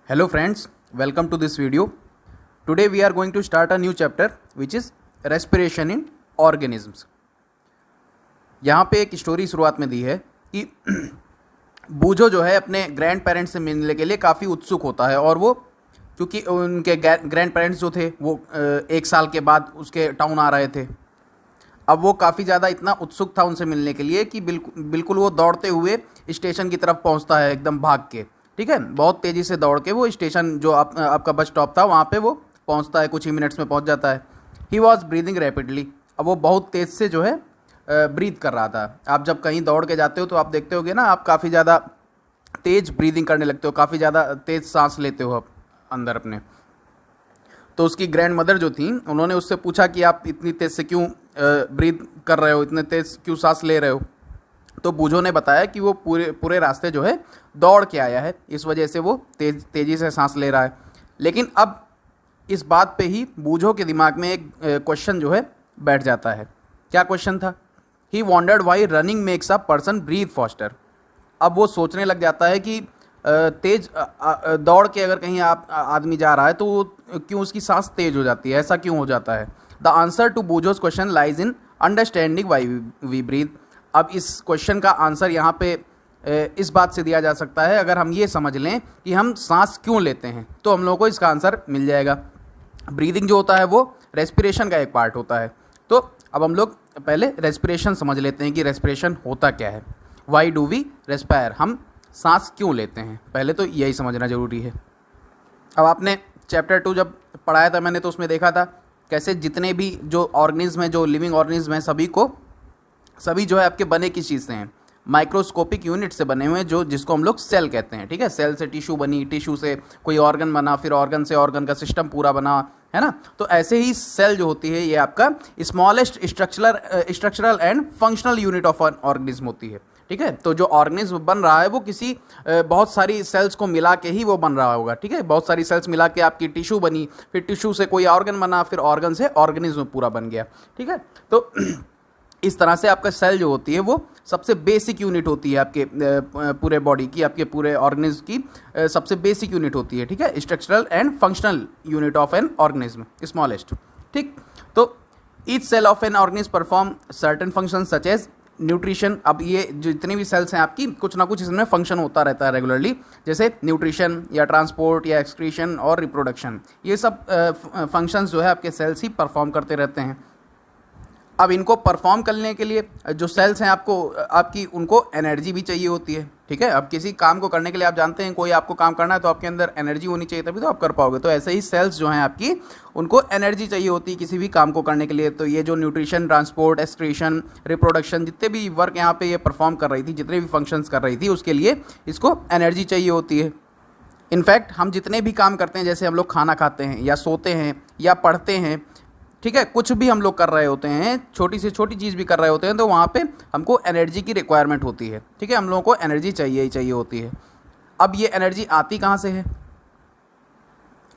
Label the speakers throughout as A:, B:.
A: Hello friends, welcome to this video. Today we are going to start a new chapter which is respiration in organisms. यहाँ पे एक story शुरुआत में दी है कि बूझो जो है अपने ग्रैंड पेरेंट्स से मिलने के लिए काफ़ी उत्सुक होता है और वो क्योंकि उनके ग्रैंड पेरेंट्स जो थे वो एक साल के बाद उसके टाउन आ रहे थे। अब वो काफ़ी ज़्यादा इतना उत्सुक था उनसे मिलने के लिए कि बिल्कुल वो दौड़ते हुए स्टेशन की तरफ पहुंचता है एकदम भाग के। ठीक है, बहुत तेज़ी से दौड़ के वो स्टेशन जो आपका बस स्टॉप था वहाँ पे वो पहुँचता है, कुछ ही मिनट्स में पहुँच जाता है। He was breathing rapidly. अब वो बहुत तेज़ से जो है ब्रीथ कर रहा था। आप जब कहीं दौड़ के जाते हो तो आप देखते होगे ना, आप काफ़ी ज़्यादा तेज़ ब्रीदिंग करने लगते हो, काफ़ी ज़्यादा तेज़ सांस लेते हो आप अंदर अपने। तो उसकी ग्रैंड मदर जो थी उन्होंने उससे पूछा कि आप इतनी तेज़ से क्यों ब्रीथ कर रहे हो, इतने तेज़ क्यों सांस ले रहे हो। तो बूझो ने बताया कि वो पूरे रास्ते जो है दौड़ के आया है, इस वजह से वो तेज़ी से सांस ले रहा है। लेकिन अब इस बात पे ही बूझो के दिमाग में एक क्वेश्चन जो है बैठ जाता है। क्या क्वेश्चन था? He wondered why running makes a person breathe faster. अब वो सोचने लग जाता है कि तेज दौड़ के अगर कहीं आदमी जा रहा है तो क्यों उसकी सांस तेज हो जाती है, ऐसा क्यों हो जाता है। द आंसर टू बूझोस question lies in understanding why we breathe. अब इस क्वेश्चन का आंसर यहाँ पे इस बात से दिया जा सकता है, अगर हम ये समझ लें कि हम सांस क्यों लेते हैं तो हम लोगों को इसका आंसर मिल जाएगा। ब्रीदिंग जो होता है वो रेस्पिरेशन का एक पार्ट होता है। तो अब हम लोग पहले रेस्पिरेशन समझ लेते हैं कि रेस्पिरेशन होता क्या है। वाई डू वी रेस्पायर, हम सांस क्यों लेते हैं, पहले तो यही समझना ज़रूरी है। अब आपने चैप्टर 2 जब पढ़ाया था मैंने, तो उसमें देखा था कैसे जितने भी जो ऑर्गेनिज्म हैं, जो लिविंग ऑर्गेनिज्म हैं, सभी जो है आपके बने किस चीज़ से हैं, माइक्रोस्कोपिक यूनिट से बने हुए हैं, जो जिसको हम लोग सेल कहते हैं। ठीक है, सेल से टिश्यू बनी, टिश्यू से कोई ऑर्गन बना, फिर ऑर्गन से ऑर्गन का सिस्टम पूरा बना, है ना। तो ऐसे ही सेल जो होती है ये आपका smallest structural and functional unit of an organism होती है। ठीक है, तो जो ऑर्गेनिज्म बन रहा है वो किसी बहुत सारी सेल्स को मिला के ही वो बन रहा होगा। ठीक है, बहुत सारी सेल्स मिला के आपकी टिश्यू बनी, फिर टिश्यू से कोई ऑर्गन बना, फिर ऑर्गन से ऑर्गेनिज्म पूरा बन गया। ठीक है, तो इस तरह से आपका सेल जो होती है वो सबसे बेसिक यूनिट होती है आपके पूरे बॉडी की, आपके पूरे ऑर्गेनिज्म की सबसे बेसिक यूनिट होती है। ठीक है, structural and functional unit of an organism, smallest. ठीक, तो each cell of an organism perform certain function such as nutrition. अब ये जितनी भी सेल्स हैं आपकी, कुछ ना कुछ इसमें फंक्शन होता रहता है रेगुलरली, जैसे न्यूट्रिशन या ट्रांसपोर्ट या एक्सक्रीशन और रिप्रोडक्शन। ये सब फंक्शंस जो है आपके सेल्स ही परफॉर्म करते रहते हैं। अब इनको परफॉर्म करने के लिए जो सेल्स हैं आपकी उनको एनर्जी भी चाहिए होती है। ठीक है, अब किसी काम को करने के लिए आप जानते हैं कोई आपको काम करना है तो आपके अंदर एनर्जी होनी चाहिए, तभी तो आप कर पाओगे। तो ऐसे ही सेल्स जो हैं आपकी, उनको एनर्जी चाहिए होती है किसी भी काम को करने के लिए। तो ये जो न्यूट्रिशन, ट्रांसपोर्ट, एक्सक्रीशन, रिप्रोडक्शन, जितने भी वर्क यहाँ पे ये परफॉर्म कर रही थी, जितने भी फंक्शंस कर रही थी, उसके लिए इसको एनर्जी चाहिए होती है। इनफैक्ट हम जितने भी काम करते हैं, जैसे हम लोग खाना खाते हैं या सोते हैं या पढ़ते हैं, ठीक है, कुछ भी हम लोग कर रहे होते हैं, छोटी से छोटी चीज़ भी कर रहे होते हैं, तो वहाँ पे हमको एनर्जी की रिक्वायरमेंट होती है। ठीक है, हम लोगों को एनर्जी चाहिए ही चाहिए होती है। अब ये एनर्जी आती कहाँ से है?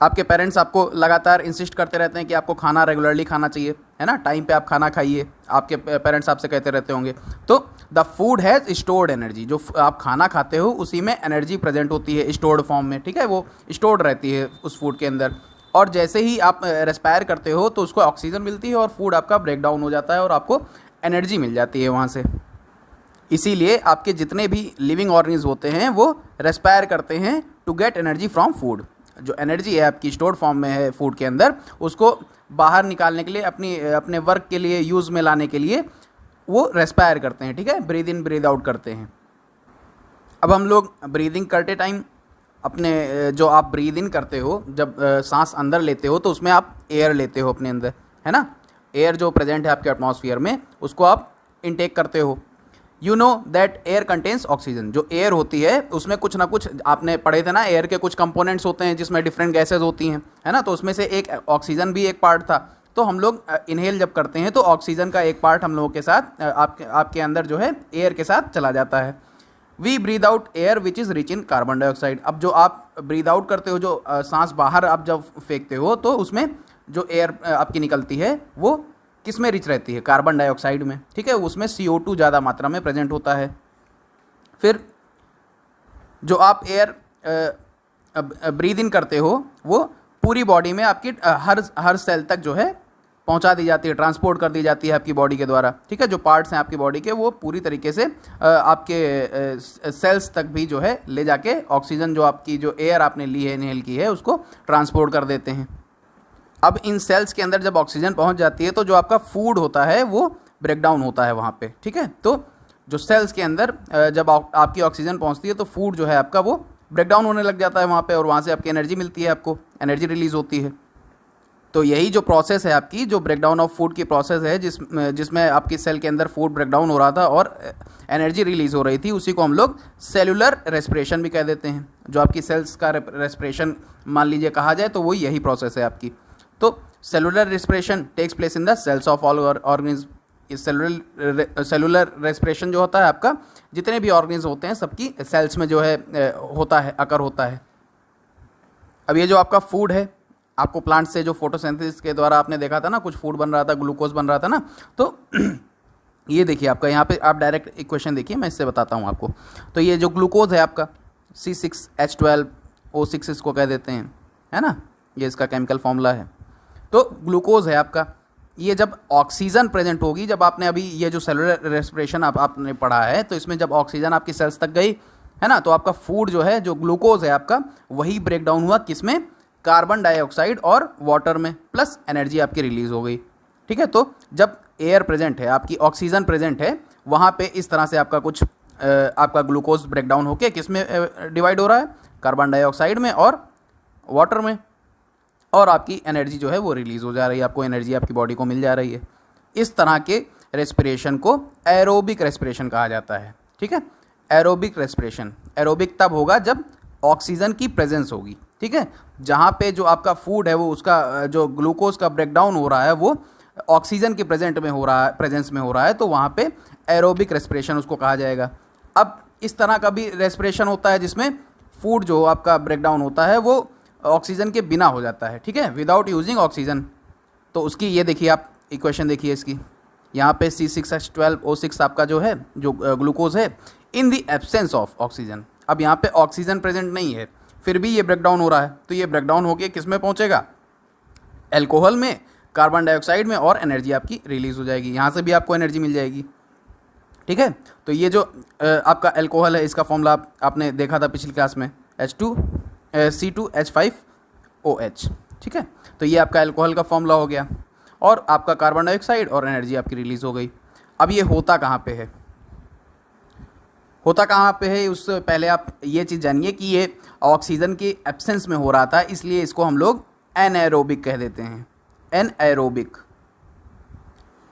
A: आपके पेरेंट्स आपको लगातार इंसिस्ट करते रहते हैं कि आपको खाना रेगुलरली खाना चाहिए, है ना, टाइम पे आप खाना खाइए, आपके पेरेंट्स आपसे कहते रहते होंगे। तो the food has stored energy, जो आप खाना खाते हो उसी में एनर्जी प्रेजेंट होती है स्टोर्ड फॉर्म में। ठीक है, वो स्टोर्ड रहती है उस फूड के अंदर। और जैसे ही आप रेस्पायर करते हो तो उसको ऑक्सीजन मिलती है और फूड आपका ब्रेक डाउन हो जाता है और आपको एनर्जी मिल जाती है वहाँ से। इसीलिए आपके जितने भी लिविंग ऑर्गेनिज्म होते हैं वो रेस्पायर करते हैं to get energy from food. जो एनर्जी है आपकी स्टोर्ड फॉर्म में है फूड के अंदर, उसको बाहर निकालने के लिए, अपने वर्क के लिए, यूज़ में लाने के लिए वो रेस्पायर करते हैं। ठीक है, ब्रीद इन ब्रीद आउट करते हैं। अब हम लोग ब्रीदिंग करते टाइम अपने जो आप ब्रीद इन करते हो, जब सांस अंदर लेते हो तो उसमें आप एयर लेते हो अपने अंदर, है ना। एयर जो प्रेजेंट है आपके एटमॉस्फेयर में उसको आप इनटेक करते हो। You know that air contains oxygen. जो एयर होती है उसमें कुछ ना कुछ आपने पढ़े थे ना, एयर के कुछ कंपोनेंट्स होते हैं जिसमें डिफरेंट गैसेज होती हैं, है ना। तो उसमें से एक ऑक्सीजन भी एक पार्ट था। तो हम लोग इनहेल जब करते हैं तो ऑक्सीजन का एक पार्ट हम लोगों के साथ आपके अंदर जो है एयर के साथ चला जाता है। We breathe out air which is rich in carbon dioxide. अब जो आप ब्रीद आउट करते हो, जो सांस बाहर आप जब फेंकते हो, तो उसमें जो एयर आपकी निकलती है वो किस में रिच रहती है? कार्बन डाइऑक्साइड में। ठीक है, उसमें CO2 ज़्यादा मात्रा में प्रेजेंट होता है। फिर जो आप एयर ब्रीद इन करते हो वो पूरी बॉडी में आपकी हर सेल तक जो है पहुंचा दी जाती है, ट्रांसपोर्ट कर दी जाती है आपकी बॉडी के द्वारा। ठीक है, जो पार्ट्स हैं आपकी बॉडी के वो पूरी तरीके से आपके सेल्स तक भी जो है ले जाके ऑक्सीजन, जो आपकी जो एयर आपने ली है, इनहेल की है, उसको ट्रांसपोर्ट कर देते हैं। अब इन सेल्स के अंदर जब ऑक्सीजन पहुंच जाती है तो जो आपका फूड होता है वो ब्रेक डाउन होता है वहाँ पे। ठीक है, तो जो सेल्स के अंदर जब आपकी ऑक्सीजन पहुँचती है तो फूड जो है आपका वो ब्रेक डाउन होने लग जाता है वहाँ पे, और वहाँ से आपकी एनर्जी मिलती है, आपको एनर्जी रिलीज़ होती है। तो यही जो प्रोसेस है आपकी, जो ब्रेकडाउन ऑफ फूड की प्रोसेस है, जिसमें आपकी सेल के अंदर फूड ब्रेकडाउन हो रहा था और एनर्जी रिलीज़ हो रही थी, उसी को हम लोग सेलुलर रेस्पिरेशन भी कह देते हैं। जो आपकी सेल्स का रेस्पिरेशन मान लीजिए कहा जाए तो वो यही प्रोसेस है आपकी। तो cellular respiration takes place in the cells of all organism. इस सेलुलर रेस्पिरेशन जो होता है आपका, जितने भी ऑर्गेनिज्म होते हैं सबकी सेल्स में जो है होता है, अकर होता है। अब ये जो आपका फूड है, आपको प्लांट से जो फोटोसिंथेसिस के द्वारा आपने देखा था ना, कुछ फूड बन रहा था, ग्लूकोज बन रहा था ना, तो ये देखिए आपका यहाँ पे आप डायरेक्ट इक्वेशन देखिए, मैं इससे बताता हूँ आपको। तो ये जो ग्लूकोज है आपका C6H12O6 इसको कह देते हैं, है ना, ये इसका केमिकल फॉर्मूला है। तो ग्लूकोज है आपका, ये जब ऑक्सीजन प्रेजेंट होगी, जब आपने अभी ये जो सेलुलर रेस्पिरेशन आपने पढ़ा है, तो इसमें जब ऑक्सीजन आपकी सेल्स तक गई है ना, तो आपका फूड जो है, जो ग्लूकोज है आपका, वही ब्रेक डाउन हुआ किसमें, कार्बन डाइऑक्साइड और वाटर में, प्लस एनर्जी आपकी रिलीज हो गई। ठीक है, तो जब एयर प्रेजेंट है, आपकी ऑक्सीजन प्रेजेंट है, वहाँ पे इस तरह से आपका कुछ आपका ग्लूकोज ब्रेक डाउन होकर किस में डिवाइड हो रहा है, कार्बन डाइऑक्साइड में और वाटर में, और आपकी एनर्जी जो है वो रिलीज़ हो जा रही है, आपको एनर्जी आपकी बॉडी को मिल जा रही है। इस तरह के रेस्पिरेशन को एरोबिक रेस्पिरेशन कहा जाता है। ठीक है, एरोबिक रेस्पिरेशन, एरोबिक तब होगा जब ऑक्सीजन की प्रेजेंस होगी। ठीक है, जहाँ पे जो आपका फूड है वो, उसका जो ग्लूकोज का ब्रेकडाउन हो रहा है वो ऑक्सीजन के प्रेजेंस में हो रहा है, तो वहाँ पे एरोबिक रेस्पिरेशन उसको कहा जाएगा। अब इस तरह का भी रेस्पिरेशन होता है जिसमें फूड जो आपका ब्रेकडाउन होता है वो ऑक्सीजन के बिना हो जाता है। ठीक है, विदाउट यूजिंग ऑक्सीजन। तो उसकी ये देखिए आप इक्वेशन देखिए इसकी, यहाँ पे C6H12O6 आपका जो है, जो ग्लूकोज है, in the absence of oxygen. अब यहाँ पे ऑक्सीजन प्रेजेंट नहीं है, फिर भी ये ब्रेकडाउन हो रहा है, तो ये ब्रेकडाउन होकर किस में पहुँचेगा, एल्कोहल में, कार्बन डाइऑक्साइड में, और एनर्जी आपकी रिलीज़ हो जाएगी, यहाँ से भी आपको एनर्जी मिल जाएगी। ठीक है, तो ये जो आपका एल्कोहल है, इसका फॉर्मूला आपने देखा था पिछली क्लास में, C2H5OH। ठीक है, तो ये आपका एल्कोहल का फॉर्मूला हो गया, और आपका कार्बन डाइऑक्साइड और एनर्जी आपकी रिलीज़ हो गई। अब ये होता कहाँ पे है, होता कहाँ पे है, उससे पहले आप ये चीज़ जानिए कि ये ऑक्सीजन के एब्सेंस में हो रहा था, इसलिए इसको हम लोग एनएरोबिक कह देते हैं। एनएरोबिक,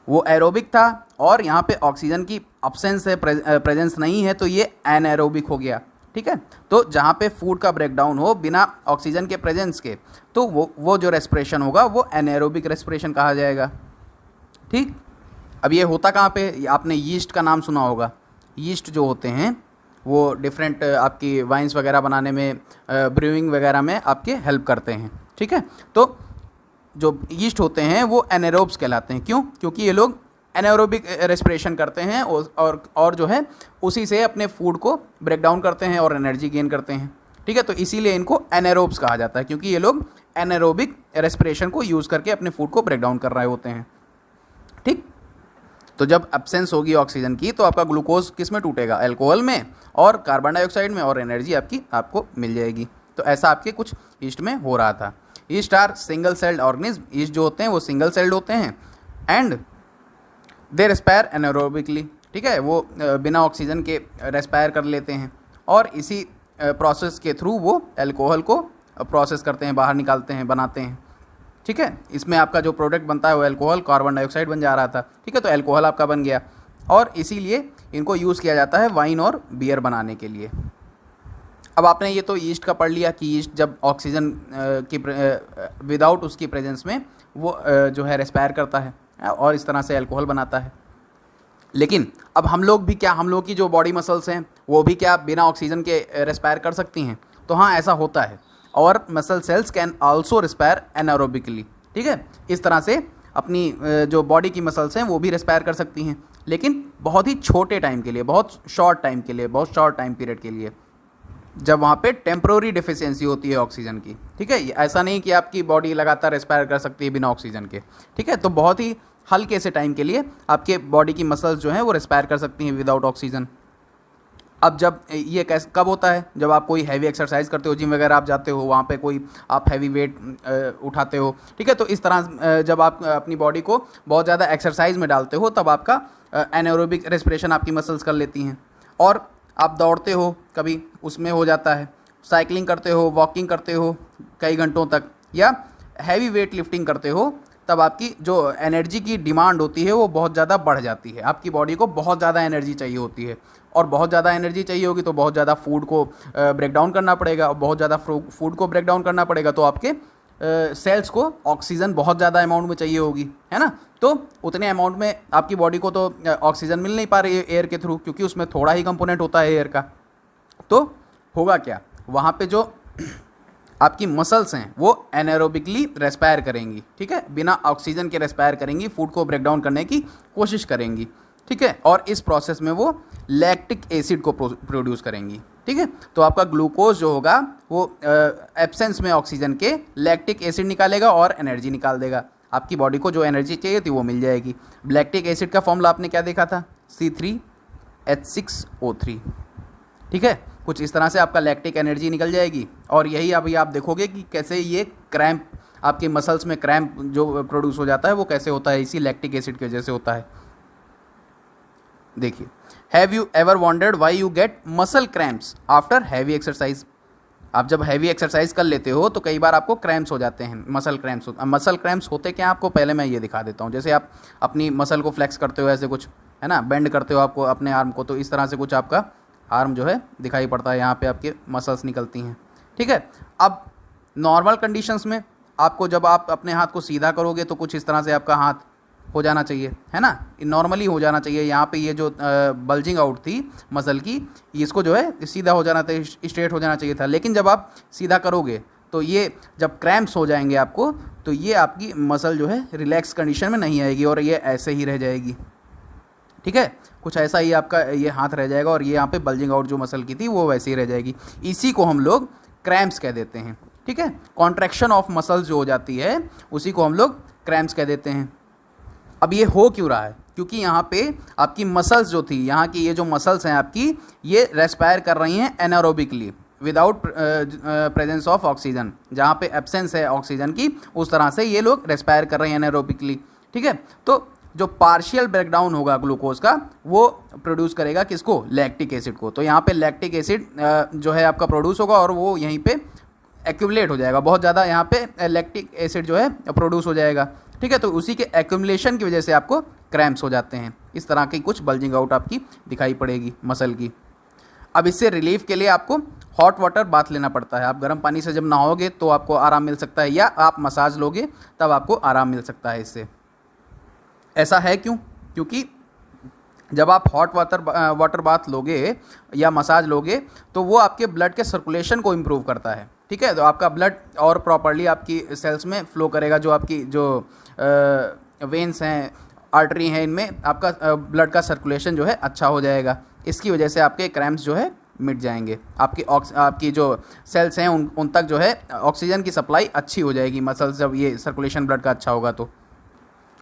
A: वो एरोबिक था और यहाँ पे ऑक्सीजन की अब्सेंस है, प्रेजेंस नहीं है, तो ये एनएरोबिक हो गया। ठीक है, तो जहाँ पे फूड का ब्रेकडाउन हो बिना ऑक्सीजन के प्रेजेंस के, तो वो जो रेस्पिरेशन होगा वो एनएरोबिक रेस्पिरेशन कहा जाएगा। ठीक, अब ये होता कहाँ पे, आपने यीस्ट का नाम सुना होगा। यीस्ट जो होते हैं वो डिफरेंट आपकी वाइन्स वगैरह बनाने में, ब्रूइंग वगैरह में आपके हेल्प करते हैं। ठीक है, तो जो यीस्ट होते हैं वो एनेरोब्स कहलाते हैं। क्यों? क्योंकि ये लोग एनारोबिक रेस्पिरेशन करते हैं और जो है उसी से अपने फूड को ब्रेक डाउन करते हैं और एनर्जी गेन करते हैं। ठीक है, तो इसीलिए इनको एनारोब्स कहा जाता है, क्योंकि ये लोग एनारोबिक रेस्पिरेशन को यूज़ करके अपने फूड को ब्रेक डाउन कर रहे होते हैं। ठीक, तो जब एब्सेंस होगी ऑक्सीजन की तो आपका ग्लूकोज किस में टूटेगा, एल्कोहल में और कार्बन डाइऑक्साइड में, और एनर्जी आपको मिल जाएगी। तो ऐसा आपके कुछ ईस्ट में हो रहा था। Yeast are single celled organism, yeast जो होते हैं वो सिंगल सेल्ड होते हैं, एंड दे रेस्पायर एनारोबिकली। ठीक है, वो बिना ऑक्सीजन के रेस्पायर कर लेते हैं, और इसी प्रोसेस के थ्रू वो एल्कोहल को प्रोसेस करते हैं, बाहर निकालते हैं, बनाते हैं। ठीक है, इसमें आपका जो प्रोडक्ट बनता है वो एल्कोहल, कार्बन डाइऑक्साइड बन जा रहा था। ठीक है, तो एल्कोहल आपका बन गया, और इसीलिए इनको यूज़ किया जाता है वाइन और बियर बनाने के लिए। अब आपने ये तो ईस्ट का पढ़ लिया कि ईस्ट जब ऑक्सीजन की विदाउट उसकी प्रेजेंस में वो जो है रेस्पायर करता है और इस तरह से अल्कोहल बनाता है। लेकिन अब हम लोग भी क्या, हम लोग की जो बॉडी मसल्स हैं वो भी क्या बिना ऑक्सीजन के रेस्पायर कर सकती हैं? तो हाँ, ऐसा होता है, और muscle cells can also respire anaerobically. ठीक है, इस तरह से अपनी जो बॉडी की मसल्स हैं वो भी रेस्पायर कर सकती हैं, लेकिन बहुत ही छोटे टाइम के लिए, बहुत शॉर्ट टाइम के लिए, बहुत शॉर्ट टाइम पीरियड के लिए। जब वहाँ पे टेम्प्रोरी डिफिशियंसी होती है ऑक्सीजन की, ठीक है। ऐसा नहीं कि आपकी बॉडी लगातार रेस्पायर कर सकती है बिना ऑक्सीजन के, ठीक है। तो बहुत ही हल्के से टाइम के लिए आपके बॉडी की मसल्स जो हैं वो रेस्पायर कर सकती हैं विदाउट ऑक्सीजन। अब जब ये कैसे कब होता है, जब आप कोई हैवी एक्सरसाइज करते हो, जिम वगैरह आप जाते हो, वहाँ पे कोई आप हैवी वेट उठाते हो, ठीक है। तो इस तरह जब आप अपनी बॉडी को बहुत ज़्यादा एक्सरसाइज में डालते हो तब आपका एनारोबिक रेस्पिरेशन आपकी मसल्स कर लेती हैं। और आप दौड़ते हो कभी, उसमें हो जाता है। साइकिलिंग करते हो, वॉकिंग करते हो कई घंटों तक, या हैवी वेट लिफ्टिंग करते हो, तब आपकी जो एनर्जी की डिमांड होती है वो बहुत ज़्यादा बढ़ जाती है। आपकी बॉडी को बहुत ज़्यादा एनर्जी चाहिए होती है, और बहुत ज़्यादा एनर्जी चाहिए होगी तो बहुत ज़्यादा फूड को ब्रेक डाउन करना पड़ेगा, और बहुत ज़्यादा फूड को ब्रेक डाउन करना पड़ेगा तो आपके सेल्स को ऑक्सीजन बहुत ज़्यादा अमाउंट में चाहिए होगी, है ना। तो उतने अमाउंट में आपकी बॉडी को तो ऑक्सीजन मिल नहीं पा रही है एयर के थ्रू, क्योंकि उसमें थोड़ा ही कंपोनेंट होता है एयर का। तो होगा क्या, वहाँ पे जो आपकी मसल्स हैं वो एनारोबिकली रेस्पायर करेंगी, ठीक है, बिना ऑक्सीजन के रेस्पायर करेंगी, फूड को ब्रेक डाउन करने की कोशिश करेंगी, ठीक है। और इस प्रोसेस में वो लैक्टिक एसिड को प्रोड्यूस करेंगी, ठीक है। तो आपका ग्लूकोज जो होगा वो एब्सेंस में ऑक्सीजन के लैक्टिक एसिड निकालेगा और एनर्जी निकाल देगा। आपकी बॉडी को जो एनर्जी चाहिए थी वो मिल जाएगी। लैक्टिक एसिड का फॉर्मूला आपने क्या देखा था, C3H6O3, ठीक है। कुछ इस तरह से आपका लैक्टिक एनर्जी निकल जाएगी, और यही अभी आप देखोगे कि कैसे ये क्रैम्प, आपके मसल्स में क्रैम्प जो प्रोड्यूस हो जाता है वो कैसे होता है, इसी लैक्टिक एसिड की वजह से होता है। देखिए, have you ever wandered why you get muscle cramps after heavy exercise. आप जब हैवी एक्सरसाइज कर लेते हो तो कई बार आपको क्रैम्प्स हो जाते हैं, मसल क्रैम्प्स। मसल क्रैम्प्स होते क्या आपको पहले मैं ये दिखा देता हूँ। जैसे आप अपनी मसल को फ्लेक्स करते हो, ऐसे कुछ है ना, बेंड करते हो आपको अपने आर्म को, तो इस तरह से कुछ आपका आर्म जो है दिखाई पड़ता है, यहाँ पे आपके मसल्स निकलती हैं, ठीक है। अब नॉर्मल कंडीशंस में आपको, जब आप अपने हाथ को सीधा करोगे तो कुछ इस तरह से आपका हाथ हो जाना चाहिए, है ना, नॉर्मली हो जाना चाहिए। यहाँ पे ये जो बल्जिंग आउट थी मसल की, इसको जो है सीधा हो जाना था, स्ट्रेट हो जाना चाहिए था। लेकिन जब आप सीधा करोगे तो ये जब क्रैम्प्स हो जाएंगे आपको, तो ये आपकी मसल जो है रिलैक्स कंडीशन में नहीं आएगी और ये ऐसे ही रह जाएगी, ठीक है। कुछ ऐसा ही आपका ये हाथ रह जाएगा और ये यहाँ पे बल्जिंग आउट जो मसल की थी वो वैसे ही रह जाएगी। इसी को हम लोग क्रैम्प्स कह देते हैं, ठीक है। कॉन्ट्रैक्शन ऑफ मसल्स जो हो जाती है उसी को हम लोग क्रैम्प्स कह देते हैं। अब ये हो क्यों रहा है, क्योंकि यहाँ पे आपकी मसल्स जो थी, यहाँ की ये जो मसल्स हैं आपकी, ये रेस्पायर कर रही हैं anaerobically without presence of oxygen. जहाँ पे एब्सेंस है ऑक्सीजन की, उस तरह से ये लोग रेस्पायर कर रहे हैं एनारोबिकली, ठीक है। तो जो पार्शियल ब्रेकडाउन होगा ग्लूकोज का, वो प्रोड्यूस करेगा किसको, लैक्टिक एसिड को। तो यहाँ पे लैक्टिक एसिड जो है आपका प्रोड्यूस होगा और वो यहीं पे एक्यूमुलेट हो जाएगा, बहुत ज़्यादा यहाँ पे लैक्टिक एसिड जो है प्रोड्यूस हो जाएगा, ठीक है। तो उसी के एक्यूमुलेशन की वजह से आपको क्रैम्प्स हो जाते हैं। इस तरह की कुछ बल्जिंग आउट आपकी दिखाई पड़ेगी मसल की। अब इससे रिलीफ के लिए आपको हॉट वाटर बाथ लेना पड़ता है। आप गर्म पानी से जब नहाओगे तो आपको आराम मिल सकता है, या आप मसाज लोगे तब आपको आराम मिल सकता है इससे। ऐसा है क्यों, क्योंकि जब आप हॉट वाटर बाथ लोगे या मसाज लोगे तो वो आपके ब्लड के सर्कुलेशन को इम्प्रूव करता है, ठीक है। तो आपका ब्लड और प्रॉपरली आपकी सेल्स में फ्लो करेगा। जो आपकी जो वेन्स हैं, आर्टरी हैं, इनमें आपका ब्लड का सर्कुलेशन जो है अच्छा हो जाएगा। इसकी वजह से आपके क्रैम्प्स जो है मिट जाएंगे। आपकी जो सेल्स हैं उन तक जो है ऑक्सीजन की सप्लाई अच्छी हो जाएगी मसल्स, जब ये सर्कुलेशन ब्लड का अच्छा होगा तो।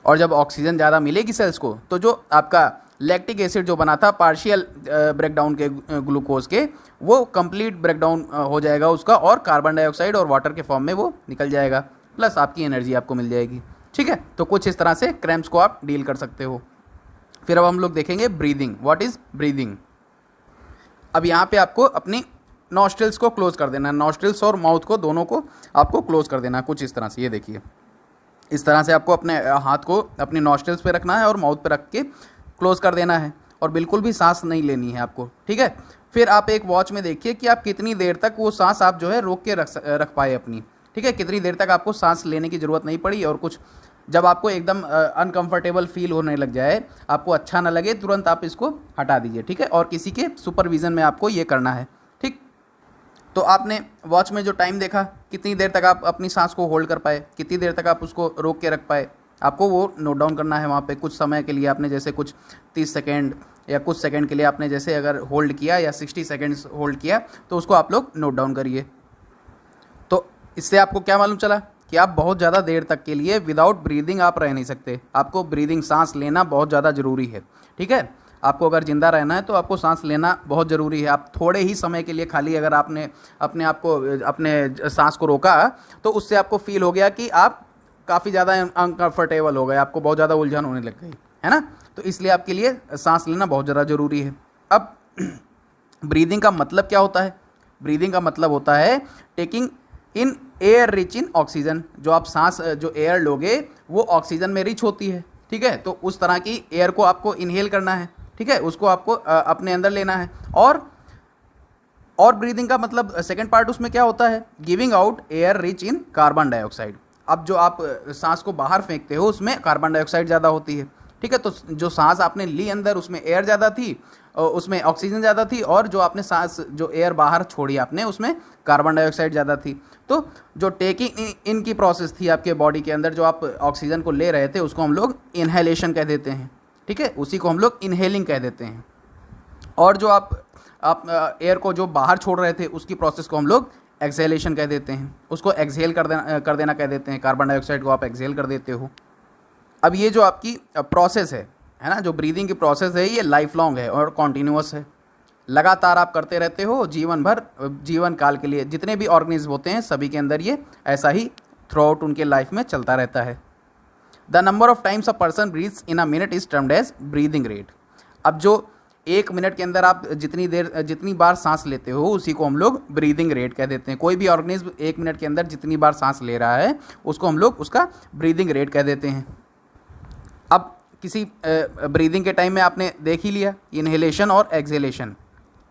A: और जब ऑक्सीजन ज़्यादा मिलेगी सेल्स को, तो जो आपका लैक्टिक एसिड जो बना था पार्शियल ब्रेकडाउन के ग्लूकोज के, वो कंप्लीट ब्रेकडाउन हो जाएगा उसका, और कार्बन डाइऑक्साइड और वाटर के फॉर्म में वो निकल जाएगा, प्लस आपकी एनर्जी आपको मिल जाएगी, ठीक है। तो कुछ इस तरह से क्रैम्प्स को आप डील कर सकते हो। फिर अब हम लोग देखेंगे ब्रीदिंग। What is breathing. अब यहाँ पे आपको अपनी नॉस्ट्रिल्स को क्लोज कर देना है, नॉस्ट्रिल्स और माउथ को, दोनों को आपको क्लोज कर देना है कुछ इस तरह से। ये देखिए, इस तरह से आपको अपने हाथ को अपनी नॉस्ट्रिल्स पे रखना है और माउथ पे रख के क्लोज कर देना है, और बिल्कुल भी सांस नहीं लेनी है आपको, ठीक है। फिर आप एक वॉच में देखिए कि आप कितनी देर तक वो सांस आप जो है रोक के रख पाए अपनी, ठीक है। कितनी देर तक आपको सांस लेने की ज़रूरत नहीं पड़ी, और कुछ जब आपको एकदम अनकंफर्टेबल फील होने लग जाए, आपको अच्छा ना लगे, तुरंत आप इसको हटा दीजिए, ठीक है। और किसी के सुपरविज़न में आपको ये करना है, ठीक। तो आपने वॉच में जो टाइम देखा, कितनी देर तक आप अपनी सांस को होल्ड कर पाए, कितनी देर तक आप उसको रोक के रख पाए, आपको वो नोट डाउन करना है वहाँ पे कुछ समय के लिए। आपने जैसे कुछ 30 सेकेंड या कुछ सेकंड के लिए आपने जैसे अगर होल्ड किया या 60 सेकंड्स होल्ड किया तो उसको आप लोग नोट डाउन करिए। तो इससे आपको क्या मालूम चला कि आप बहुत ज़्यादा देर तक के लिए विदाउट ब्रीदिंग आप रह नहीं सकते। आपको ब्रीदिंग, सांस लेना बहुत ज़्यादा ज़रूरी है। ठीक है, आपको अगर ज़िंदा रहना है तो आपको सांस लेना बहुत ज़रूरी है। आप थोड़े ही समय के लिए खाली अगर आपने अपने आप को, अपने सांस को रोका तो उससे आपको फील हो गया कि आप काफ़ी ज़्यादा अनकंफर्टेबल हो गए, आपको बहुत ज़्यादा उलझन होने लग गई, है ना। तो इसलिए आपके लिए सांस लेना बहुत ज़्यादा ज़रूरी है। अब ब्रीदिंग का मतलब क्या होता है? ब्रीदिंग का मतलब होता है taking in air rich in oxygen. जो आप सांस, जो एयर लोगे वो ऑक्सीजन में रिच होती है। ठीक है, तो उस तरह की एयर को आपको इनहेल करना है। ठीक है, उसको आपको अपने अंदर लेना है। और ब्रीदिंग का मतलब सेकंड पार्ट उसमें क्या होता है? Giving out air rich in carbon dioxide. अब जो आप सांस को बाहर फेंकते हो उसमें कार्बन डाइऑक्साइड ज़्यादा होती है। ठीक है, तो जो सांस आपने ली अंदर उसमें एयर ज़्यादा थी, उसमें ऑक्सीजन ज़्यादा थी, और जो आपने सांस, जो एयर बाहर छोड़ी आपने, उसमें कार्बन डाइऑक्साइड ज़्यादा थी। तो जो टेकिंग इन की प्रोसेस थी आपके बॉडी के अंदर, जो आप ऑक्सीजन को ले रहे थे उसको हम लोग इनहेलेशन कह देते हैं। ठीक है, उसी को हम लोग इनहेलिंग कह देते हैं। और जो आप एयर को जो बाहर छोड़ रहे थे उसकी प्रोसेस को हम लोग एक्सहेलेशन कह देते हैं। उसको एक्सहेल कर देना कह देते हैं। कार्बन डाइऑक्साइड को आप एक्सहेल कर देते हो। अब ये जो आपकी प्रोसेस है ना, जो ब्रीदिंग की प्रोसेस है, ये लाइफ लॉन्ग है और कॉन्टीन्यूअस है। लगातार आप करते रहते हो जीवन भर, जीवन काल के लिए। जितने भी ऑर्गेनिज्म होते हैं सभी के अंदर ये ऐसा ही थ्रू आउट उनके लाइफ में चलता रहता है। The number of times a person breathes in a minute is termed as breathing rate. अब जो 1 मिनट के अंदर आप जितनी बार सांस लेते हो उसी को हम लोग ब्रीदिंग रेट कह देते हैं। कोई भी ऑर्गेनिज्म 1 मिनट के अंदर जितनी बार सांस ले रहा है उसको हम लोग उसका ब्रीदिंग रेट कह देते हैं। अब किसी ब्रीदिंग के टाइम में आपने देख ही लिया, इनहेलेशन और एक्सहेलेशन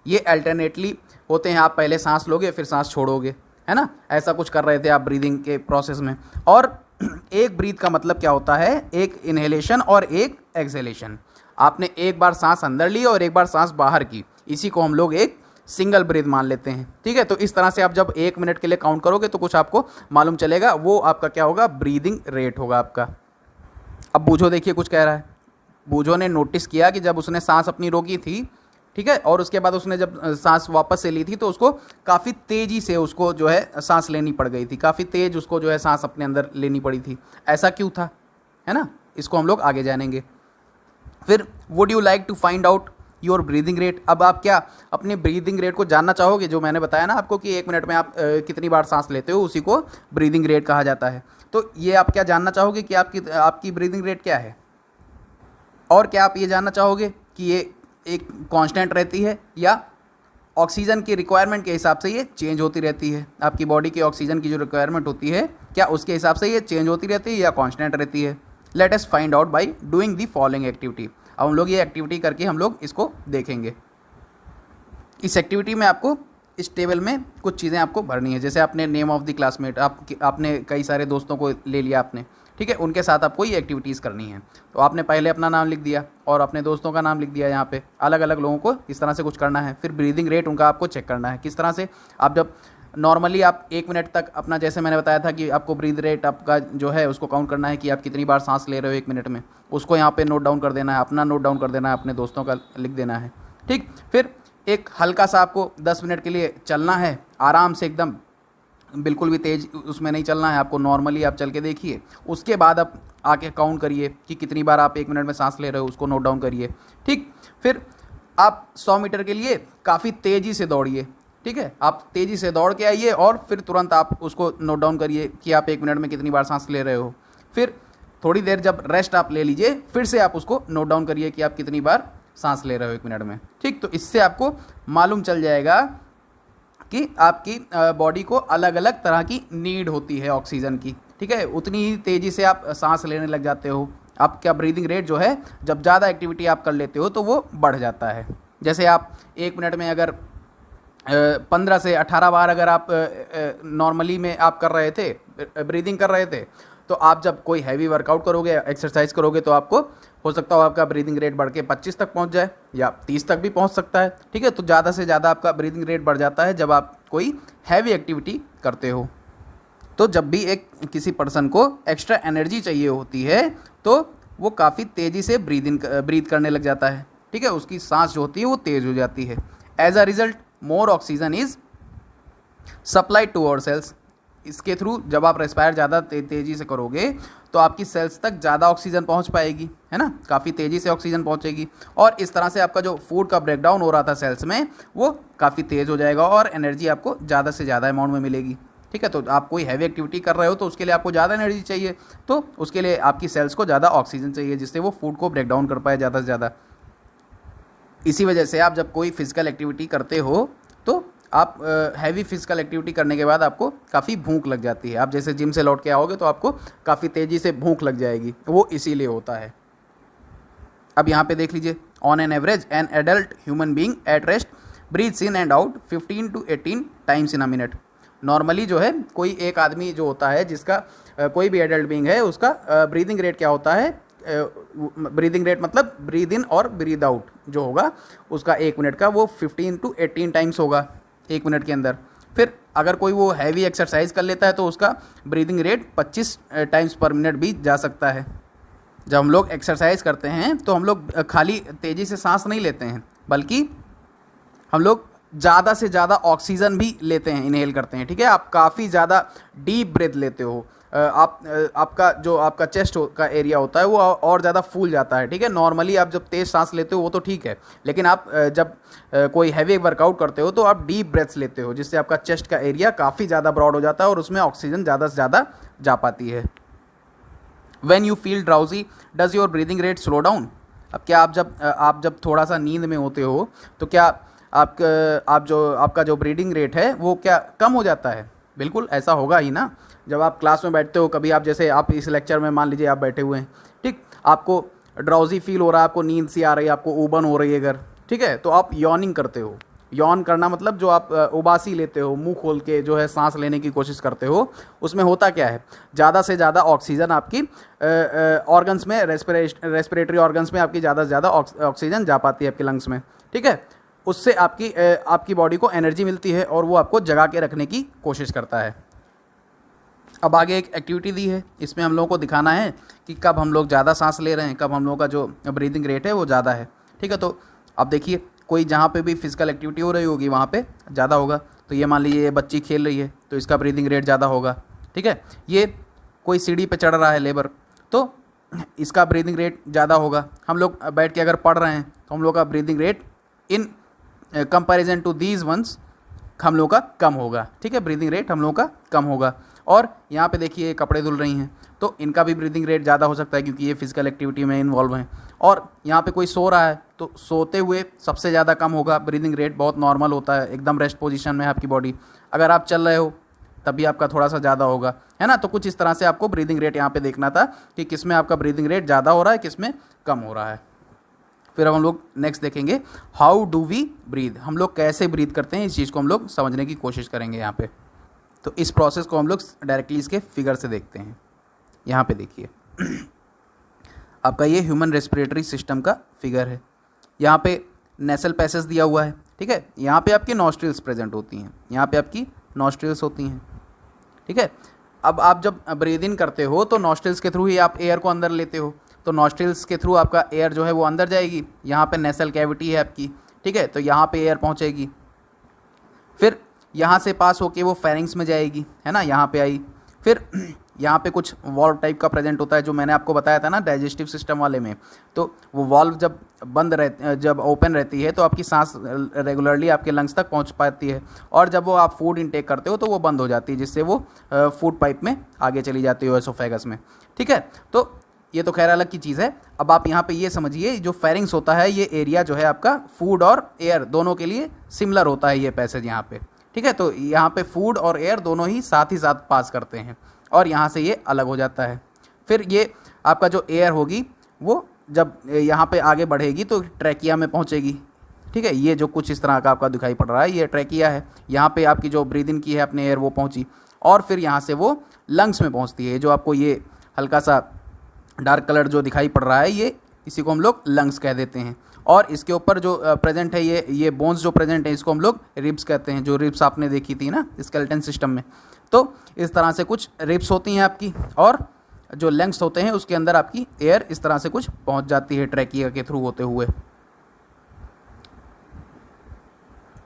A: ये अल्टरनेटली होते हैं। आप पहले सांस लोगे फिर सांस छोड़ोगे, है ना। ऐसा कुछ कर रहे थे आप ब्रीदिंग के प्रोसेस में। और एक ब्रीथ का मतलब क्या होता है? एक इनहेलेशन और एक एक्सहेलेशन। आपने एक बार सांस अंदर ली और एक बार सांस बाहर की, इसी को हम लोग एक सिंगल ब्रीथ मान लेते हैं। ठीक है, तो इस तरह से आप जब 1 मिनट के लिए काउंट करोगे तो कुछ आपको मालूम चलेगा, वो आपका क्या होगा? ब्रीदिंग रेट होगा आपका। अब बूझो देखिए कुछ कह रहा है। बूझो ने नोटिस किया कि जब उसने सांस अपनी रोकी थी, ठीक है, और उसके बाद उसने जब सांस वापस से ली थी तो उसको काफ़ी तेज़ी से उसको जो है सांस लेनी पड़ गई थी। काफ़ी तेज़ उसको जो है सांस अपने अंदर लेनी पड़ी थी। ऐसा क्यों था, है ना? इसको हम लोग आगे जानेंगे। फिर would you like to find out your breathing rate. अब आप क्या अपने ब्रीदिंग रेट को जानना चाहोगे? जो मैंने बताया ना आपको कि 1 मिनट में आप कितनी बार सांस लेते हो, उसी को ब्रीदिंग रेट कहा जाता है। तो ये आप क्या जानना चाहोगे कि आपकी ब्रीदिंग रेट क्या है? और क्या आप ये जानना चाहोगे कि ये एक कांस्टेंट रहती है या ऑक्सीजन की रिक्वायरमेंट के हिसाब से ये चेंज होती रहती है? आपकी बॉडी की ऑक्सीजन की जो रिक्वायरमेंट होती है, क्या उसके हिसाब से ये चेंज होती रहती है या कांस्टेंट रहती है? Let us find out by doing the following activity. अब हम लोग ये एक्टिविटी करके हम लोग इसको देखेंगे। इस एक्टिविटी में आपको इस टेबल में कुछ चीज़ें आपको भरनी है। जैसे आपने नेम ऑफ द क्लासमेट, आपने कई सारे दोस्तों को ले लिया आपने, ठीक है, उनके साथ आपको ये एक्टिविटीज़ करनी है। तो आपने पहले अपना नाम लिख दिया और अपने दोस्तों का नाम लिख दिया। यहाँ पे अलग अलग लोगों को इस तरह से कुछ करना है। फिर ब्रीदिंग रेट उनका आपको चेक करना है। किस तरह से? आप जब नॉर्मली आप 1 मिनट तक अपना, जैसे मैंने बताया था कि आपको ब्रीथ रेट आपका जो है उसको काउंट करना है कि आप कितनी बार सांस ले रहे हो 1 मिनट में, उसको यहाँ पे नोट डाउन कर देना है। अपना नोट डाउन कर देना है, अपने दोस्तों का लिख देना है। ठीक, फिर एक हल्का सा आपको 10 मिनट के लिए चलना है, आराम से एकदम, बिल्कुल भी तेज़ उसमें नहीं चलना है आपको। नॉर्मली आप चल के देखिए, उसके बाद आप आके काउंट करिए कि कितनी बार आप 1 मिनट में सांस ले रहे हो, उसको नोट डाउन करिए। ठीक, फिर आप 100 मीटर के लिए काफ़ी तेज़ी से दौड़िए। ठीक है, आप तेज़ी से दौड़ के आइए और फिर तुरंत आप उसको नोट डाउन करिए कि आप 1 मिनट में कितनी बार सांस ले रहे हो। फिर थोड़ी देर जब रेस्ट आप ले लीजिए, फिर से आप उसको नोट डाउन करिए कि आप कितनी बार सांस ले रहे हो 1 मिनट में। ठीक, तो इससे आपको मालूम चल जाएगा कि आपकी बॉडी को अलग अलग तरह की नीड होती है ऑक्सीजन की। ठीक है, उतनी ही तेज़ी से आप सांस लेने लग जाते हो। आपका ब्रीदिंग रेट जो है, जब ज़्यादा एक्टिविटी आप कर लेते हो तो वो बढ़ जाता है। जैसे आप 1 मिनट में अगर 15 से 18 बार अगर आप नॉर्मली में आप कर रहे थे, ब्रीदिंग कर रहे थे, तो आप जब कोई हैवी वर्कआउट करोगे, एक्सरसाइज करोगे, तो आपको हो सकता हो आपका ब्रीदिंग रेट बढ़ के 25 तक पहुंच जाए या 30 तक भी पहुंच सकता है। ठीक है, तो ज़्यादा से ज़्यादा आपका ब्रीदिंग रेट बढ़ जाता है जब आप कोई हैवी एक्टिविटी करते हो। तो जब भी किसी पर्सन को एक्स्ट्रा एनर्जी चाहिए होती है तो वो काफ़ी तेज़ी से ब्रीथ करने लग जाता है। ठीक है, उसकी सांस जो होती है वो तेज़ हो जाती है। As a result more oxygen is supplied to our cells. इसके थ्रू जब आप रेस्पायर ज़्यादा तेज़ी से करोगे तो आपकी सेल्स तक ज़्यादा ऑक्सीजन पहुंच पाएगी, है ना, काफ़ी तेज़ी से ऑक्सीजन पहुंचेगी, और इस तरह से आपका जो फूड का ब्रेकडाउन हो रहा था सेल्स में वो काफ़ी तेज़ हो जाएगा और एनर्जी आपको ज़्यादा से ज़्यादा अमाउंट में मिलेगी। ठीक है, तो आप कोई हैवी एक्टिविटी कर रहे हो तो उसके लिए आपको ज़्यादा एनर्जी चाहिए, तो उसके लिए आपकी सेल्स को ज़्यादा ऑक्सीजन चाहिए जिससे वो फूड को ब्रेक डाउन कर पाए ज़्यादा से ज़्यादा। इसी वजह से आप जब कोई फिजिकल एक्टिविटी करते हो तो आप हैवी फिजिकल एक्टिविटी करने के बाद आपको काफ़ी भूख लग जाती है। आप जैसे जिम से लौट के आओगे तो आपको काफ़ी तेज़ी से भूख लग जाएगी, वो इसीलिए होता है। अब यहाँ पे देख लीजिए, on an average an adult human being at rest breathes in and out 15 to 18 times in a minute. Normally जो है कोई एक आदमी जो होता है जिसका कोई भी एडल्ट बीइंग है उसका ब्रीदिंग रेट क्या होता है, ब्रीदिंग रेट मतलब ब्रीद इन और ब्रीद आउट जो होगा उसका 1 मिनट का वो 15 to 18 टाइम्स होगा 1 मिनट के अंदर। फिर अगर कोई वो हैवी एक्सरसाइज कर लेता है तो उसका ब्रीदिंग रेट 25 टाइम्स पर मिनट भी जा सकता है। जब हम लोग एक्सरसाइज करते हैं तो हम लोग खाली तेज़ी से सांस नहीं लेते हैं, बल्कि हम लोग ज़्यादा से ज़्यादा ऑक्सीजन भी लेते हैं, इनहेल करते हैं। ठीक है, आप काफ़ी ज़्यादा डीप ब्रेथ लेते हो, आपका चेस्ट का एरिया होता है वो और ज़्यादा फूल जाता है। ठीक है, नॉर्मली आप जब तेज़ सांस लेते हो वो तो ठीक है, लेकिन आप जब कोई हैवी वर्कआउट करते हो तो आप डीप ब्रेथ्स लेते हो जिससे आपका चेस्ट का एरिया काफ़ी ज़्यादा ब्रॉड हो जाता है और उसमें ऑक्सीजन ज़्यादा से ज़्यादा जा पाती है। When you feel drowsy, does your breathing rate slow down? अब क्या आप जब थोड़ा सा नींद में होते हो तो क्या आपका जो ब्रीदिंग रेट है वो क्या कम हो जाता है? बिल्कुल ऐसा होगा ही ना। जब आप क्लास में बैठते हो, कभी आप जैसे आप इस लेक्चर में मान लीजिए आप बैठे हुए हैं, ठीक, आपको ड्राउजी फील हो रहा है, आपको नींद सी आ रही है, आपको ऊबन हो रही है अगर, ठीक है, तो आप यॉर्निंग करते हो। यॉन करना मतलब जो आप उबासी लेते हो, मुंह खोल के जो है सांस लेने की कोशिश करते हो, उसमें होता क्या है, ज़्यादा से ज़्यादा ऑक्सीजन आपकी ऑर्गन्स में, रेस्पिरेटरी ऑर्गन्स में आपकी ज़्यादा से ज़्यादा ऑक्सीजन जा पाती है आपके लंग्स में। ठीक है, उससे आपकी बॉडी को एनर्जी मिलती है और वो आपको जगा के रखने की कोशिश करता है। अब आगे एक एक्टिविटी दी है, इसमें हम लोगों को दिखाना है कि कब हम लोग ज़्यादा सांस ले रहे हैं, कब हम लोगों का जो ब्रीदिंग रेट है वो ज़्यादा है। ठीक है, तो अब देखिए, कोई जहाँ पे भी फिजिकल एक्टिविटी हो रही होगी वहाँ पे ज़्यादा होगा। तो ये मान लीजिए ये बच्ची खेल रही है तो इसका ब्रीदिंग रेट ज़्यादा होगा। ठीक है, ये कोई सीढ़ी पे चढ़ रहा है लेबर, तो इसका ब्रीदिंग रेट ज़्यादा होगा। हम लोग बैठ के अगर पढ़ रहे हैं तो हम लोग का breathing rate in comparison to these ones हम लोग का कम होगा। ठीक है, ब्रीदिंग रेट हम लोग का कम होगा। और यहाँ पे देखिए ये कपड़े धुल रही हैं तो इनका भी ब्रीदिंग रेट ज़्यादा हो सकता है क्योंकि ये फिजिकल एक्टिविटी में इन्वॉल्व हैं। और यहाँ पे कोई सो रहा है तो सोते हुए सबसे ज़्यादा कम होगा ब्रीदिंग रेट, बहुत नॉर्मल होता है, एकदम रेस्ट पोजीशन में है आपकी बॉडी। अगर आप चल रहे हो तब भी आपका थोड़ा सा ज़्यादा होगा, है ना। तो कुछ इस तरह से आपको ब्रीदिंग रेट यहाँ पे देखना था कि किस में आपका ब्रीदिंग रेट ज़्यादा हो रहा है, किस में कम हो रहा है। फिर हम लोग नेक्स्ट देखेंगे हाउ डू वी ब्रीद, हम लोग कैसे ब्रीद करते हैं, इस चीज़ को हम लोग समझने की कोशिश करेंगे यहाँ पे। तो इस प्रोसेस को हम लोग डायरेक्टली इसके फिगर से देखते हैं। यहाँ पे देखिए आपका ये ह्यूमन रेस्पिरेटरी सिस्टम का फिगर है। यहाँ पे नेसल पैसेज दिया हुआ है। ठीक है, यहाँ पे आपकी नॉस्ट्रिल्स प्रेजेंट होती हैं, यहाँ पे आपकी नॉस्ट्रिल्स होती हैं। ठीक है, अब आप जब ब्रीद इन करते हो तो नॉस्ट्रिल्स के थ्रू ही आप एयर को अंदर लेते हो, तो नॉस्ट्रिल्स के थ्रू आपका एयर जो है वो अंदर जाएगी। यहाँ पे नेसल कैविटी है आपकी, ठीक है, तो यहाँ पे एयर पहुँचेगी, फिर यहाँ से पास होके वो फेरिंग्स में जाएगी, है ना, यहाँ पे आई। फिर यहाँ पे कुछ वॉल्व टाइप का प्रेजेंट होता है जो मैंने आपको बताया था ना डाइजेस्टिव सिस्टम वाले में। तो वो वॉल्व जब ओपन रहती है तो आपकी सांस रेगुलरली आपके लंग्स तक पहुँच पाती है, और जब वो आप फूड इनटेक करते हो तो वो बंद हो जाती है, जिससे वो फूड पाइप में आगे चली जाती है एसोफेगस में। ठीक है, तो ये तो खैर अलग की चीज़ है। अब आप यहाँ पे ये समझिए, जो फेरिंग्स होता है ये एरिया जो है आपका फूड और एयर दोनों के लिए सिमिलर होता है, ये पैसेज यहाँ पे। ठीक है, तो यहाँ पे फूड और एयर दोनों ही साथ पास करते हैं और यहाँ से ये अलग हो जाता है। फिर ये आपका जो एयर होगी वो जब यहाँ पे आगे बढ़ेगी तो ट्रैकिया में पहुँचेगी। ठीक है, ये जो कुछ इस तरह का आपका दिखाई पड़ रहा है ये ट्रैकिया है। यहाँ पे आपकी जो ब्रीद इन की है अपने एयर वो पहुँची, और फिर यहाँ से वो लंग्स में पहुँचती है। जो आपको ये हल्का सा डार्क कलर जो दिखाई पड़ रहा है ये, इसी को हम लोग लंग्स कह देते हैं। और इसके ऊपर जो प्रेजेंट है ये बोन्स जो प्रेजेंट है इसको हम लोग रिब्स कहते हैं, जो रिब्स आपने देखी थी ना स्केलेटन सिस्टम में। तो इस तरह से कुछ रिब्स होती हैं आपकी, और जो लंग्स होते हैं उसके अंदर आपकी एयर इस तरह से कुछ पहुंच जाती है ट्रैकिया के थ्रू होते हुए।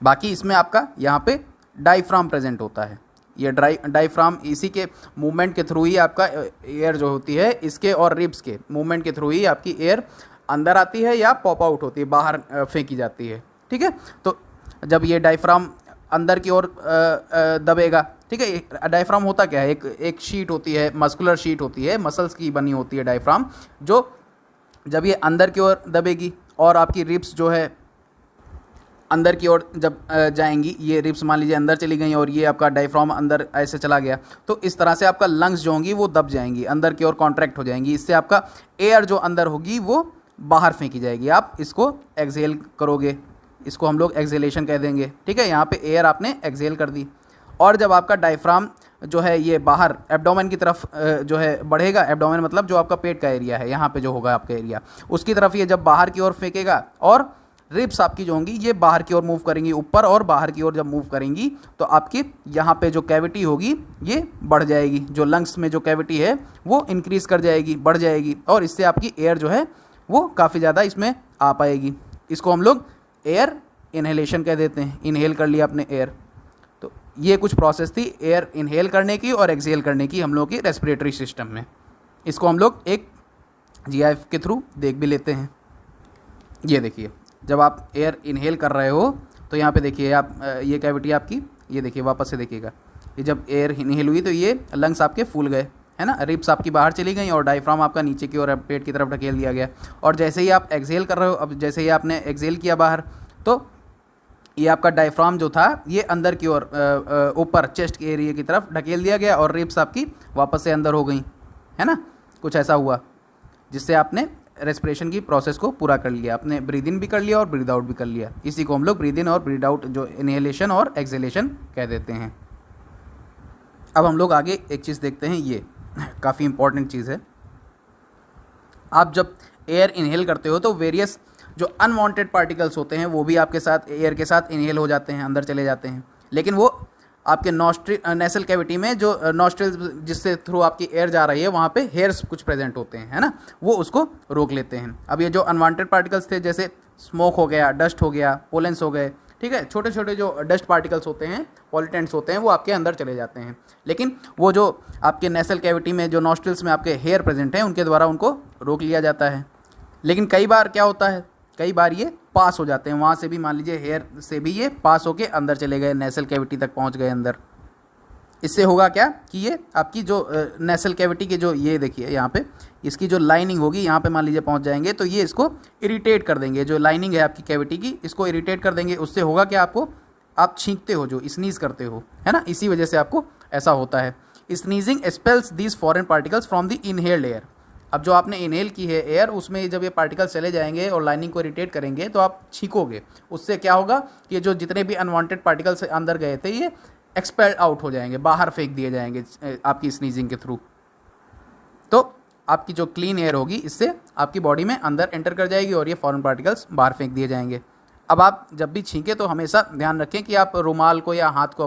A: बाकी इसमें आपका यहाँ पे डायफ्राम प्रेजेंट होता है। ये डायफ्राम इसी के मूवमेंट के थ्रू ही आपका एयर जो होती है, इसके और रिब्स के मूवमेंट के थ्रू ही आपकी एयर अंदर आती है या पॉप आउट होती है, बाहर फेंकी जाती है। ठीक है, तो जब ये डायफ्राम अंदर की ओर दबेगा, ठीक है, डायफ्राम होता क्या है, एक शीट होती है, मस्कुलर शीट होती है, मसल्स की बनी होती है डायफ्राम, जो जब ये अंदर की ओर दबेगी और आपकी रिब्स जो है अंदर की ओर जब जाएंगी, ये रिब्स मान लीजिए अंदर चली गई और ये आपका डायफ्राम अंदर ऐसे चला गया, तो इस तरह से आपका लंग्स जो होंगी वो दब जाएंगी, अंदर की ओर कॉन्ट्रैक्ट हो जाएंगी। इससे आपका एयर जो अंदर होगी वो बाहर फेंकी जाएगी। आप इसको एक्सहेल करोगे, इसको हम लोग एक्सहेलेशन कह देंगे। ठीक है, यहाँ पे एयर आपने एक्सहेल कर दी। और जब आपका डायफ्राम जो है ये बाहर एब्डोमेन की तरफ जो है बढ़ेगा, एब्डोमेन मतलब जो आपका पेट का एरिया है, यहाँ पे जो होगा आपका एरिया, उसकी तरफ ये जब बाहर की ओर फेंकेगा और रिब्स आपकी जो होंगी ये बाहर की ओर मूव करेंगी, ऊपर और बाहर की ओर जब मूव करेंगी तो आपकी यहाँ पे जो कैविटी होगी ये बढ़ जाएगी, जो लंग्स में जो कैविटी है वो इंक्रीज़ कर जाएगी, बढ़ जाएगी, और इससे आपकी एयर जो है वो काफ़ी ज़्यादा इसमें आ पाएगी। इसको हम लोग एयर इनहेलेशन कह देते हैं। इनहेल कर लिया अपने एयर। तो ये कुछ प्रोसेस थी एयर इनहेल करने की और एक्सहेल करने की हम लोग की रेस्पिरेटरी सिस्टम में। इसको हम लोग एक जीआईएफ के थ्रू देख भी लेते हैं। ये देखिए, जब आप एयर इनहेल कर रहे हो तो यहाँ पे देखिए आप ये कैविटी आपकी, ये देखिए वापस से देखिएगा, ये जब एयर इनहेल हुई तो ये लंग्स आपके फूल गए, है ना, रिब्स आपकी बाहर चली गई और डायफ्राम आपका नीचे की ओर पेट की तरफ ढकेल दिया गया। और जैसे ही आप एक्सहेल कर रहे हो, अब जैसे ही आपने एक्सहेल किया बाहर, तो ये आपका डायफ्राम जो था ये अंदर की ओर ऊपर चेस्ट के एरिया की तरफ ढकेल दिया गया और रिब्स आपकी वापस से अंदर हो गई, है ना, कुछ ऐसा हुआ जिससे आपने रेस्पिरेशन की प्रोसेस को पूरा कर लिया। आपने ब्रीद इन भी कर लिया और ब्रीद आउट भी कर लिया। इसी को हम लोग ब्रीद इन और ब्रीद आउट जो इनहेलेशन और एक्सहेलेशन कह देते हैं। अब हम लोग आगे एक चीज़ देखते हैं, ये काफ़ी इंपॉर्टेंट चीज़ है। आप जब एयर इनहेल करते हो तो वेरियस जो अनवांटेड पार्टिकल्स होते हैं वो भी आपके साथ एयर के साथ इनहेल हो जाते हैं, अंदर चले जाते हैं, लेकिन वो आपके नेसल कैविटी में जो नॉस्ट्रिल जिससे थ्रू आपकी एयर जा रही है वहाँ पे हेयर्स कुछ प्रेजेंट होते हैं, है ना, वो उसको रोक लेते हैं। अब ये जो अनवांटेड पार्टिकल्स थे, जैसे स्मोक हो गया, डस्ट हो गया, पोलेंस हो गए, ठीक है, छोटे छोटे जो डस्ट पार्टिकल्स होते हैं, पॉल्यूटेंट्स होते हैं, वो आपके अंदर चले जाते हैं। लेकिन वो जो आपके नेसल कैविटी में जो नॉस्ट्रिल्स में आपके हेयर प्रेजेंट हैं उनके द्वारा उनको रोक लिया जाता है। लेकिन कई बार क्या होता है, कई बार ये पास हो जाते हैं, वहाँ से भी मान लीजिए हेयर से भी ये पास होके अंदर चले गए, नेसल कैविटी तक पहुँच गए अंदर। इससे होगा क्या कि ये आपकी जो नेसल कैविटी के जो ये देखिए यहाँ पे इसकी जो लाइनिंग होगी यहाँ पे मान लीजिए पहुँच जाएंगे तो ये इसको इरिटेट कर देंगे। जो लाइनिंग है आपकी कैविटी की इसको इरिटेट कर देंगे। उससे होगा क्या, आपको आप छींकते हो, जो स्नीज करते हो, है ना, इसी वजह से आपको ऐसा होता है। Sneezing expels these foreign particles from the inhaled air. अब जो आपने इनहेल की है एयर, उसमें जब ये पार्टिकल्स चले जाएंगे और लाइनिंग को इरिटेट करेंगे तो आप छींकोगे। उससे क्या होगा कि ये जो जितने भी अनवांटेड पार्टिकल्स अंदर गए थे ये एक्सपेल आउट हो जाएंगे, बाहर फेंक दिए जाएंगे आपकी स्नीजिंग के थ्रू। तो आपकी जो क्लीन एयर होगी इससे आपकी बॉडी में अंदर एंटर कर जाएगी और ये फॉरेन पार्टिकल्स बाहर फेंक दिए जाएंगे। अब आप जब भी छींके तो हमेशा ध्यान रखें कि आप रुमाल को या हाथ को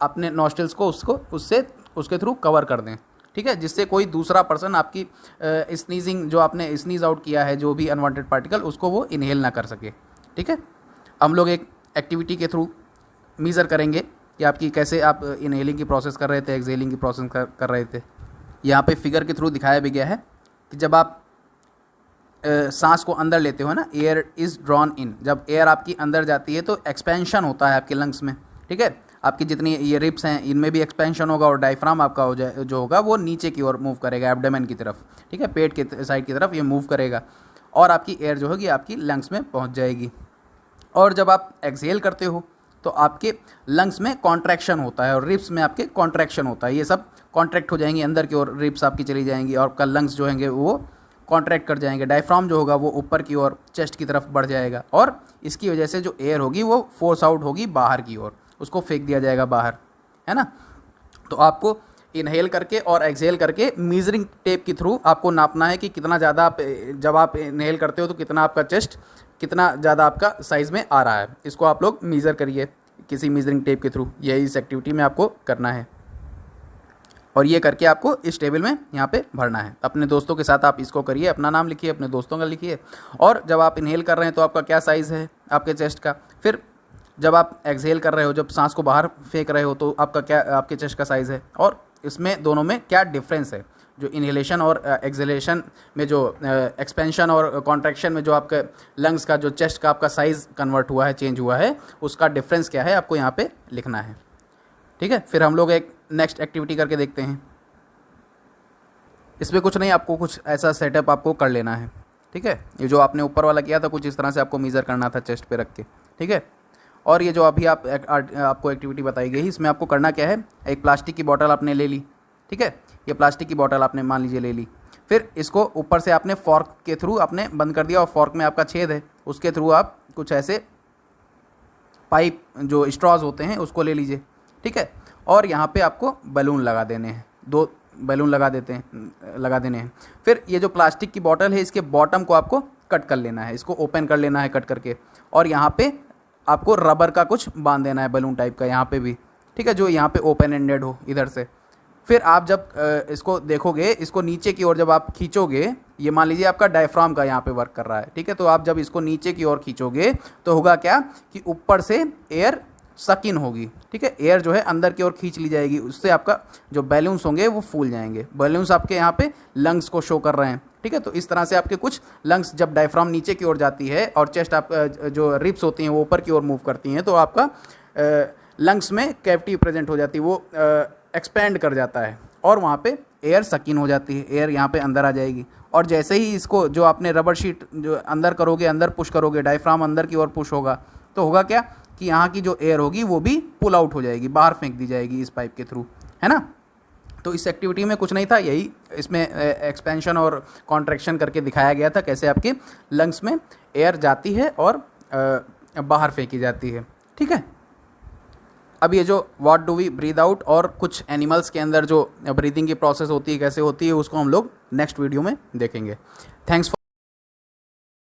A: अपने नॉस्ट्रिल्स को उसके थ्रू कवर कर दें, ठीक है, जिससे कोई दूसरा पर्सन आपकी स्नीजिंग जो आपने स्नीज आउट किया है जो भी अनवांटेड पार्टिकल उसको वो इनहेल ना कर सके। ठीक है, हम लोग एक एक्टिविटी के थ्रू मेज़र करेंगे कि आपकी कैसे आप इनहेलिंग की प्रोसेस कर रहे थे, एक्सहेलिंग की प्रोसेस कर रहे थे। यहाँ पे फिगर के थ्रू दिखाया भी गया है कि जब आप सांस को अंदर लेते हो ना, एयर इज़ ड्रॉन इन, जब एयर आपकी अंदर जाती है तो एक्सपेंशन होता है आपके लंग्स में, ठीक है, आपकी जितनी ये रिब्स हैं इनमें भी एक्सपेंशन होगा और डायफ्राम आपका जो होगा वो नीचे की ओर मूव करेगा, एब्डोमेन की तरफ, ठीक है, पेट के साइड की तरफ ये मूव करेगा और आपकी एयर जो होगी आपकी लंग्स में पहुँच जाएगी। और जब आप एक्सहेल करते हो तो आपके लंग्स में कॉन्ट्रैक्शन होता है और रिब्स में आपके कॉन्ट्रैक्शन होता है, ये सब कॉन्ट्रैक्ट हो जाएंगी अंदर की ओर, रिब्स आपकी चली जाएंगी और आपका लंग्स जो होंगे वो कॉन्ट्रैक्ट कर जाएंगे। डायफ्राम जो होगा वो ऊपर की ओर चेस्ट की तरफ बढ़ जाएगा और इसकी वजह से जो एयर होगी वो फोर्स आउट होगी बाहर की ओर, उसको फेंक दिया जाएगा बाहर, है ना। तो आपको इनहेल करके और एक्सहेल करके मीजरिंग टेप के थ्रू आपको नापना है कि कितना ज़्यादा आप जब आप इनहेल करते हो तो कितना आपका चेस्ट कितना ज़्यादा आपका साइज़ में आ रहा है। इसको आप लोग मीज़र करिए किसी मीजरिंग टेप के थ्रू, यही इस एक्टिविटी में आपको करना है और ये करके आपको इस टेबल में यहाँ पे भरना है। अपने दोस्तों के साथ आप इसको करिए, अपना नाम लिखिए, अपने दोस्तों का लिखिए और जब आप इनहेल कर रहे हैं तो आपका क्या साइज़ है आपके चेस्ट का, फिर जब आप एक्सहेल कर रहे हो, जब सांस को बाहर फेंक रहे हो, तो आपका क्या, आपके चेस्ट का साइज़ है, और इसमें दोनों में क्या डिफरेंस है, जो इनहेलेशन और एक्सहेलेशन में जो एक्सपेंशन और कॉन्ट्रैक्शन में जो आपके लंग्स का जो चेस्ट का आपका साइज़ कन्वर्ट हुआ है, चेंज हुआ है, उसका डिफरेंस क्या है आपको यहाँ पे लिखना है। ठीक है, फिर हम लोग एक नेक्स्ट एक्टिविटी करके देखते हैं। इसमें कुछ नहीं, आपको कुछ ऐसा सेटअप आपको कर लेना है। ठीक है, ये जो आपने ऊपर वाला किया था कुछ इस तरह से आपको मेज़र करना था चेस्ट पे रख के। ठीक है, और ये जो अभी आपको एक्टिविटी बताई गई, इसमें आपको करना क्या है, एक प्लास्टिक की बॉटल आपने ले ली। ठीक है, ये प्लास्टिक की बॉटल आपने मान लीजिए ले ली, फिर इसको ऊपर से आपने फॉर्क के थ्रू आपने बंद कर दिया, और फॉर्क में आपका छेद है, उसके थ्रू आप कुछ ऐसे पाइप जो स्ट्रॉज होते हैं उसको ले लीजिए। ठीक है, और यहाँ पे आपको बैलून लगा देने हैं, 2 बैलून लगा देने हैं। फिर ये जो प्लास्टिक की बॉटल है, इसके बॉटम को आपको कट कर लेना है, इसको ओपन कर लेना है कट करके, और यहाँ पे आपको रबर का कुछ बांध देना है बैलून टाइप का यहाँ पे भी। ठीक है, जो यहाँ पे ओपन एंडेड हो इधर से। फिर आप जब इसको देखोगे, इसको नीचे की ओर जब आप खींचोगे, ये मान लीजिए आपका डायफ्राम का यहाँ पे वर्क कर रहा है। ठीक है, तो आप जब इसको नीचे की ओर खींचोगे तो होगा क्या कि ऊपर से एयर सक इन होगी। ठीक है, एयर जो है अंदर की ओर खींच ली जाएगी, उससे आपका जो बैलून्स होंगे वो फूल जाएंगे। बैलून्स आपके यहाँ पे लंग्स को शो कर रहे हैं। ठीक है, तो इस तरह से आपके कुछ लंग्स, जब डायफ्राम नीचे की ओर जाती है और चेस्ट आप जो रिब्स होती हैं वो ऊपर की ओर मूव करती हैं, तो आपका लंग्स में कैविटी प्रेजेंट हो जाती है, वो एक्सपेंड कर जाता है, और वहाँ पे एयर सक इन हो जाती है, एयर यहाँ पे अंदर आ जाएगी। और जैसे ही इसको जो आपने रबर शीट जो अंदर करोगे, अंदर पुश करोगे, डायफ्राम अंदर की ओर पुश होगा, तो होगा क्या कि यहाँ की जो एयर होगी वो भी पुल आउट हो जाएगी, बाहर फेंक दी जाएगी इस पाइप के थ्रू, है ना। तो इस एक्टिविटी में कुछ नहीं था, यही इसमें एक्सपेंशन और कॉन्ट्रैक्शन करके दिखाया गया था, कैसे आपके लंग्स में एयर जाती है और बाहर फेंकी जाती है। ठीक है, अब ये जो what do we breathe out और कुछ एनिमल्स के अंदर जो ब्रीदिंग की प्रोसेस होती है, कैसे होती है, उसको हम लोग नेक्स्ट वीडियो में देखेंगे। Thanks for